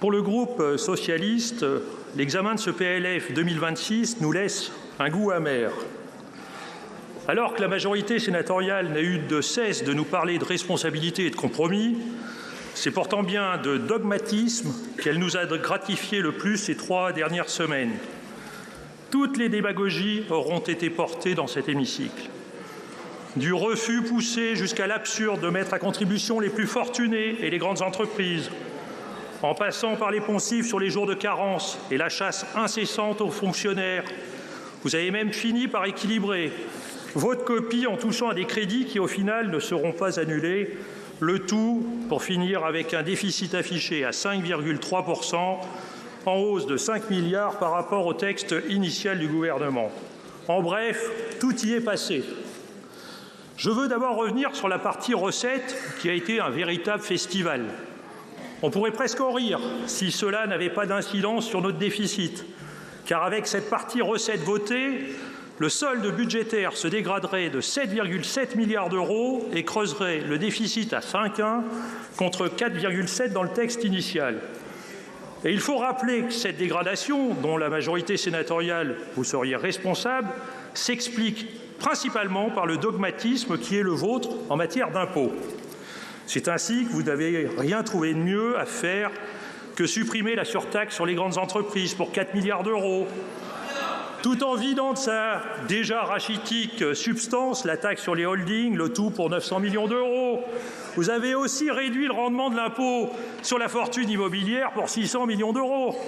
Pour le groupe socialiste, l'examen de ce PLF 2026 nous laisse un goût amer. Alors que la majorité sénatoriale n'a eu de cesse de nous parler de responsabilité et de compromis, c'est pourtant bien de dogmatisme qu'elle nous a gratifié le plus ces 3 dernières semaines. Toutes les démagogies auront été portées dans cet hémicycle. Du refus poussé jusqu'à l'absurde de mettre à contribution les plus fortunés et les grandes entreprises, en passant par les poncifs sur les jours de carence et la chasse incessante aux fonctionnaires. Vous avez même fini par équilibrer votre copie en touchant à des crédits qui, au final, ne seront pas annulés. Le tout pour finir avec un déficit affiché à 5,3%, en hausse de 5 milliards par rapport au texte initial du gouvernement. En bref, tout y est passé. Je veux d'abord revenir sur la partie recettes qui a été un véritable festival. On pourrait presque en rire si cela n'avait pas d'incidence sur notre déficit, car avec cette partie recettes votée, le solde budgétaire se dégraderait de 7,7 milliards d'euros et creuserait le déficit à 5,1 contre 4,7 dans le texte initial. Et il faut rappeler que cette dégradation, dont la majorité sénatoriale vous seriez responsable, s'explique principalement par le dogmatisme qui est le vôtre en matière d'impôts. C'est ainsi que vous n'avez rien trouvé de mieux à faire que supprimer la surtaxe sur les grandes entreprises pour 4 milliards d'euros, tout en vidant de sa déjà rachitique substance la taxe sur les holdings, le tout pour 900 millions d'euros. Vous avez aussi réduit le rendement de l'impôt sur la fortune immobilière pour 600 millions d'euros.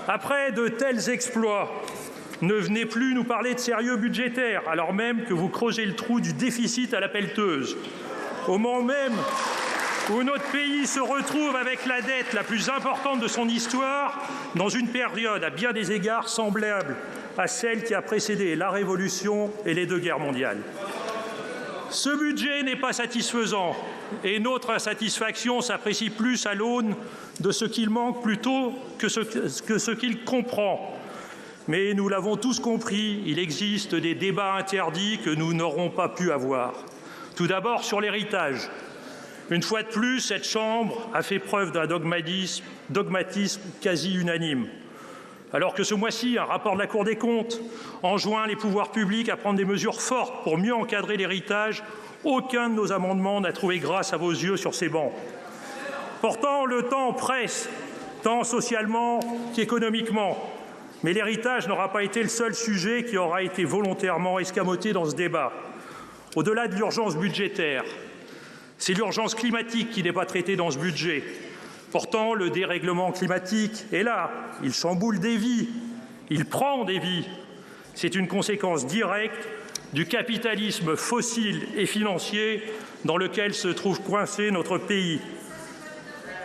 Après de tels exploits, ne venez plus nous parler de sérieux budgétaire, alors même que vous creusez le trou du déficit à la pelleteuse. Au moment même où notre pays se retrouve avec la dette la plus importante de son histoire, dans une période à bien des égards semblable à celle qui a précédé la Révolution et les 2 guerres mondiales. Ce budget n'est pas satisfaisant et notre insatisfaction s'apprécie plus à l'aune de ce qu'il manque plutôt que ce qu'il comprend. Mais nous l'avons tous compris, il existe des débats interdits que nous n'aurons pas pu avoir. Tout d'abord sur l'héritage. Une fois de plus, cette Chambre a fait preuve d'un dogmatisme quasi unanime. Alors que ce mois-ci, un rapport de la Cour des comptes enjoint les pouvoirs publics à prendre des mesures fortes pour mieux encadrer l'héritage, aucun de nos amendements n'a trouvé grâce à vos yeux sur ces bancs. Pourtant, le temps presse, tant socialement qu'économiquement. Mais l'héritage n'aura pas été le seul sujet qui aura été volontairement escamoté dans ce débat. Au-delà de l'urgence budgétaire, c'est l'urgence climatique qui n'est pas traitée dans ce budget. Pourtant, le dérèglement climatique est là. Il chamboule des vies. Il prend des vies. C'est une conséquence directe du capitalisme fossile et financier dans lequel se trouve coincé notre pays.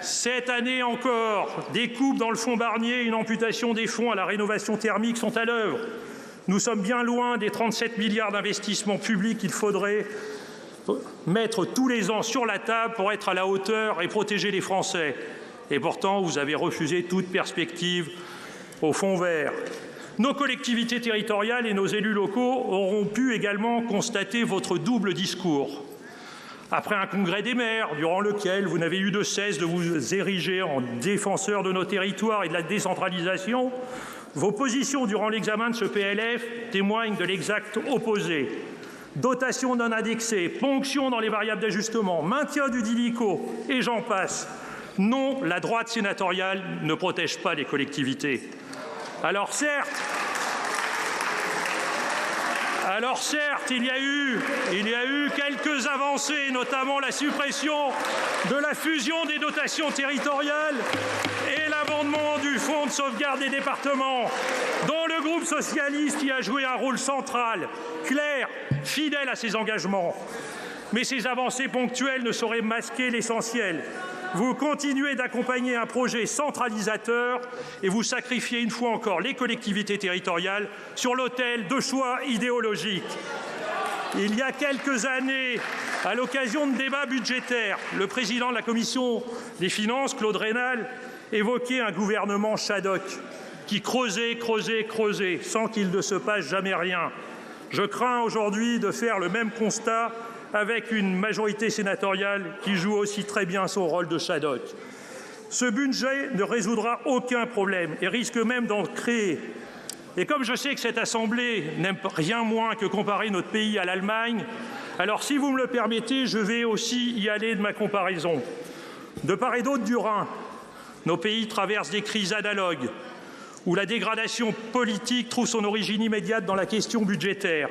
Cette année encore, des coupes dans le fonds Barnier et une amputation des fonds à la rénovation thermique sont à l'œuvre. Nous sommes bien loin des 37 milliards d'investissements publics qu'il faudrait mettre tous les ans sur la table pour être à la hauteur et protéger les Français. Et pourtant, vous avez refusé toute perspective au fonds vert. Nos collectivités territoriales et nos élus locaux auront pu également constater votre double discours. Après un congrès des maires, durant lequel vous n'avez eu de cesse de vous ériger en défenseur de nos territoires et de la décentralisation, vos positions durant l'examen de ce PLF témoignent de l'exact opposé. Dotation non indexée, ponction dans les variables d'ajustement, maintien du DILICO, et j'en passe. Non, la droite sénatoriale ne protège pas les collectivités. Alors certes, il y a eu quelques avancées, notamment la suppression de la fusion des dotations territoriales et l'abondement du fonds de sauvegarde des départements, dont le groupe socialiste y a joué un rôle central, clair, fidèle à ses engagements. Mais ces avancées ponctuelles ne sauraient masquer l'essentiel. Vous continuez d'accompagner un projet centralisateur et vous sacrifiez une fois encore les collectivités territoriales sur l'autel de choix idéologiques. Il y a quelques années, à l'occasion de débats budgétaires, le président de la commission des finances, Claude Raynal, évoquait un gouvernement Shadok qui creusait, sans qu'il ne se passe jamais rien. Je crains aujourd'hui de faire le même constat avec une majorité sénatoriale qui joue aussi très bien son rôle de Shadok. Ce budget ne résoudra aucun problème et risque même d'en créer. Et comme je sais que cette Assemblée n'aime rien moins que comparer notre pays à l'Allemagne, alors si vous me le permettez, je vais aussi y aller de ma comparaison. De part et d'autre du Rhin, nos pays traversent des crises analogues, où la dégradation politique trouve son origine immédiate dans la question budgétaire.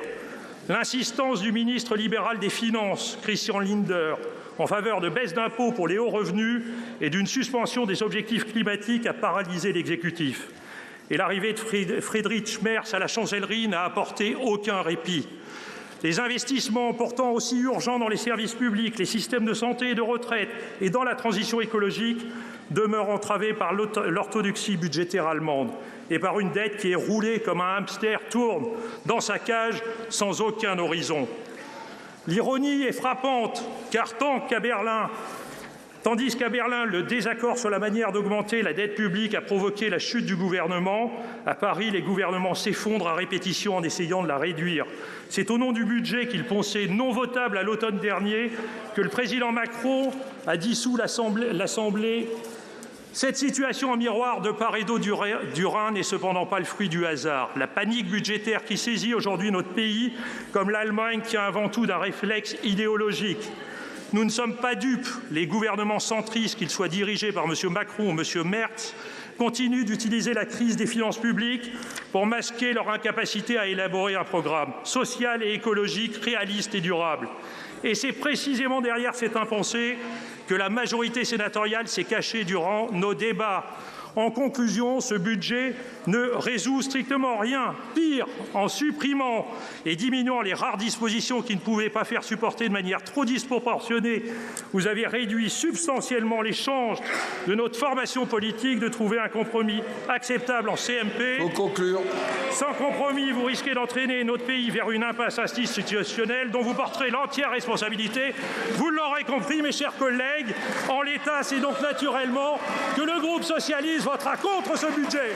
L'insistance du ministre libéral des Finances, Christian Lindner, en faveur de baisse d'impôts pour les hauts revenus et d'une suspension des objectifs climatiques a paralysé l'exécutif. Et l'arrivée de Friedrich Merz à la chancellerie n'a apporté aucun répit. Les investissements pourtant aussi urgents dans les services publics, les systèmes de santé et de retraite et dans la transition écologique demeurent entravés par l'orthodoxie budgétaire allemande et par une dette qui est roulée comme un hamster tourne dans sa cage sans aucun horizon. L'ironie est frappante, car tandis qu'à Berlin, le désaccord sur la manière d'augmenter la dette publique a provoqué la chute du gouvernement, à Paris, les gouvernements s'effondrent à répétition en essayant de la réduire. C'est au nom du budget qu'il pensait non votable à l'automne dernier que le président Macron a dissous l'Assemblée. Cette situation en miroir de part et d'autre du Rhin n'est cependant pas le fruit du hasard. La panique budgétaire qui saisit aujourd'hui notre pays, comme l'Allemagne, tient avant tout d'un réflexe idéologique. Nous ne sommes pas dupes. Les gouvernements centristes, qu'ils soient dirigés par M. Macron ou M. Merz, continuent d'utiliser la crise des finances publiques pour masquer leur incapacité à élaborer un programme social et écologique réaliste et durable. Et c'est précisément derrière cette impensée que la majorité sénatoriale s'est cachée durant nos débats. En conclusion, ce budget ne résout strictement rien. Pire, en supprimant et diminuant les rares dispositions qui ne pouvaient pas faire supporter de manière trop disproportionnée, vous avez réduit substantiellement les chances de notre formation politique de trouver un compromis acceptable en CMP. Pour conclure. Sans compromis, vous risquez d'entraîner notre pays vers une impasse institutionnelle dont vous porterez l'entière responsabilité. Vous l'aurez compris, mes chers collègues, en l'état, c'est donc naturellement que le groupe socialiste votera contre ce budget.